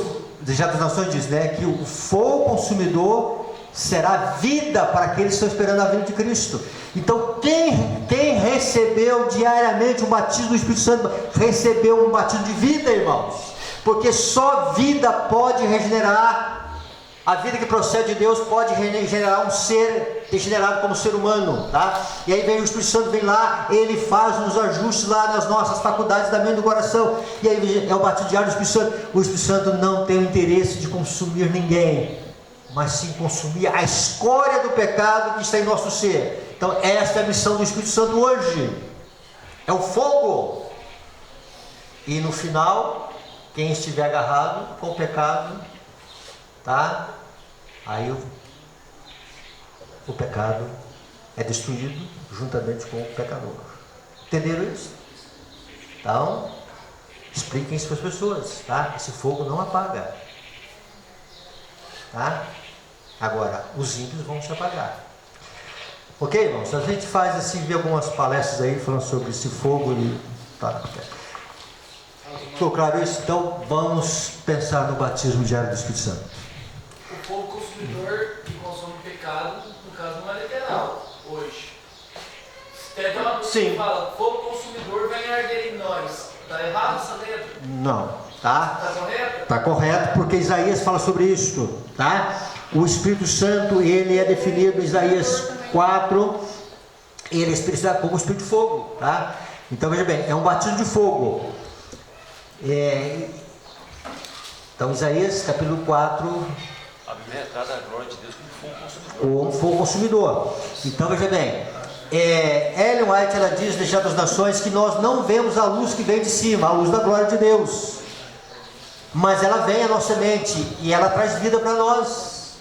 Já das Nações diz, né, que o fogo consumidor será vida para aqueles que estão esperando a vinda de Cristo. Então, quem recebeu diariamente o batismo do Espírito Santo, recebeu um batismo de vida, irmãos. Porque só vida pode regenerar. A vida que procede de Deus pode regenerar um ser degenerado como ser humano, tá? E aí vem o Espírito Santo, vem lá, ele faz os ajustes lá nas nossas faculdades da mente e do coração. E aí é o batismo diário do Espírito Santo. O Espírito Santo não tem o interesse de consumir ninguém, mas sim consumir a escória do pecado que está em nosso ser. Então esta é a missão do Espírito Santo hoje. É o fogo. E no final, quem estiver agarrado com o pecado, tá? Aí o pecado é destruído juntamente com o pecador. Entenderam isso? Então, expliquem isso para as pessoas, tá? Esse fogo não apaga, tá? Agora, os ímpios vão se apagar. Ok, irmãos? A gente faz assim, vê algumas palestras aí falando sobre esse fogo e tá. Ficou claro isso? Então, vamos pensar no batismo diário do Espírito Santo. O fogo consumidor que consome o pecado, no caso, não é literal, hoje. Tem uma pessoa que fala, fogo consumidor vai arder em nós. Está errado essa letra? Não, tá? Está correto? Está correto, porque Isaías fala sobre isso, tá? O Espírito Santo, ele é definido em Isaías 4, ele é expressado como Espírito de Fogo, tá? Então, veja bem, é um batismo de fogo. Então, Isaías, capítulo 4... A Bíblia retrata a glória de Deus como fogo consumidor. Ou um fogo consumidor. Então, veja bem, Ellen White, ela diz, deixar das nações, que nós não vemos a luz que vem de cima, a luz da glória de Deus. Mas ela vem à nossa mente e ela traz vida para nós.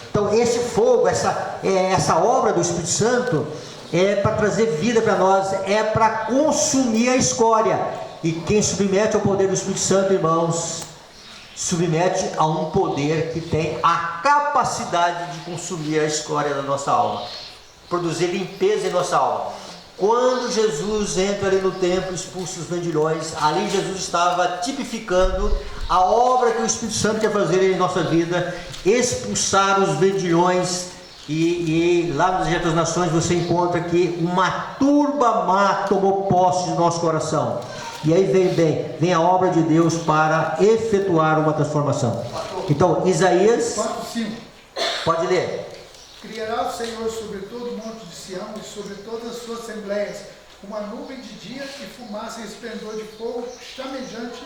Então, esse fogo, essa obra do Espírito Santo, é para trazer vida para nós, é para consumir a escória. E quem submete ao poder do Espírito Santo, irmãos, submete a um poder que tem a capacidade de consumir a escória da nossa alma, produzir limpeza em nossa alma. Quando Jesus entra ali no templo, expulsa os vendilhões, ali Jesus estava tipificando a obra que o Espírito Santo quer fazer em nossa vida, expulsar os vendilhões. E lá no Deserto das Nações você encontra que uma turba má tomou posse do nosso coração. E aí vem a obra de Deus para efetuar uma transformação. Então, Isaías, 4:5. pode ler. Criará o Senhor sobre todo o monte de Sião e sobre todas as suas assembleias uma nuvem de dia e fumaça e esplendor de fogo chamejante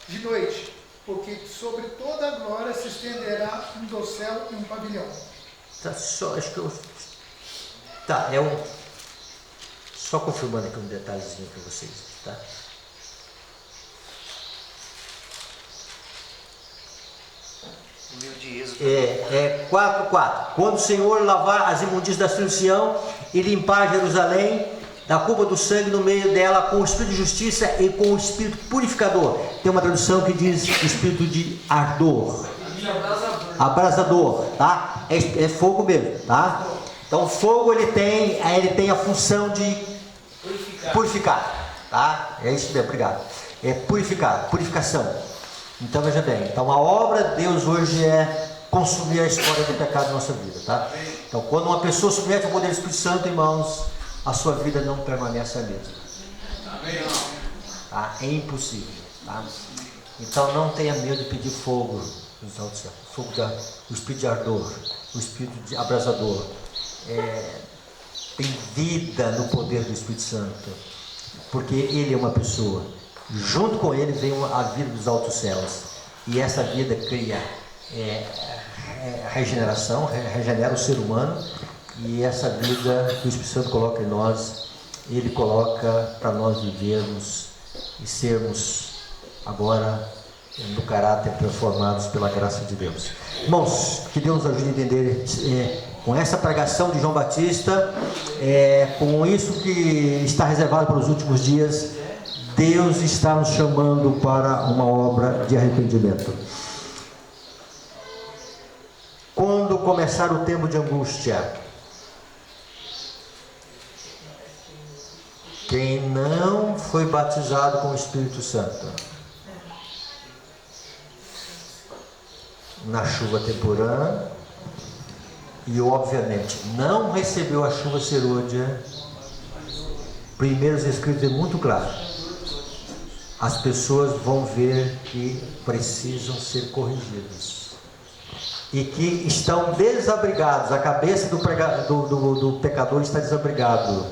de noite, porque sobre toda a glória se estenderá um dossel e um pavilhão. Tá, só confirmando aqui um detalhezinho para vocês, tá? No livro de Êxodo. 4:4. Quando o Senhor lavar as imundícias da filha de Sião e limpar Jerusalém da culpa do sangue no meio dela com o espírito de justiça e com o espírito purificador. Tem uma tradução que diz espírito de ardor. Abrasador, tá? É fogo mesmo, tá? Então o fogo ele tem a função de purificar, tá? É isso mesmo, obrigado. É purificar, purificação. Então veja bem, então a obra de Deus hoje é consumir a história do pecado na nossa vida, tá? Então quando uma pessoa submete ao poder do Espírito Santo, irmãos, a sua vida não permanece a mesma. Tá? É impossível, tá? Então não tenha medo de pedir fogo nos altos céus. Fogo o espírito de ardor, o espírito de abrasador. Tem vida no poder do Espírito Santo, porque ele é uma pessoa. Junto com ele vem a vida dos altos céus, e essa vida cria regeneração, regenera o ser humano, e essa vida que o Espírito Santo coloca em nós, ele coloca para nós vivermos e sermos agora no caráter transformados pela graça de Deus. Irmãos, que Deus nos ajude a entender com essa pregação de João Batista, com isso que está reservado para os últimos dias. Deus está nos chamando para uma obra de arrependimento. Quando começar o tempo de angústia, quem não foi batizado com o Espírito Santo, na chuva temporã, e obviamente não recebeu a chuva serôdia, primeiros escritos é muito claro. As pessoas vão ver que precisam ser corrigidas e que estão desabrigados. A cabeça do pecador está desabrigado.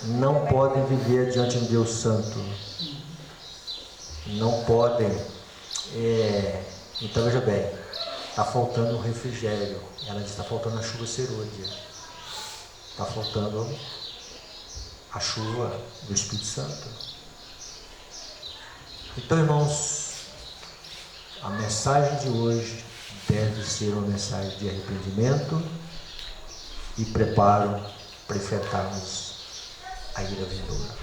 Não podem viver diante de um Deus santo. Não podem. Então veja bem, está faltando um refrigério. Ela diz, está faltando a chuva serôdia. Está faltando a chuva do Espírito Santo. Então, irmãos, a mensagem de hoje deve ser uma mensagem de arrependimento e preparo para enfrentarmos a ira vindoura.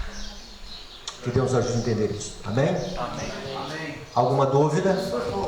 Que Deus ajude a entender isso. Amém? Amém. Alguma dúvida?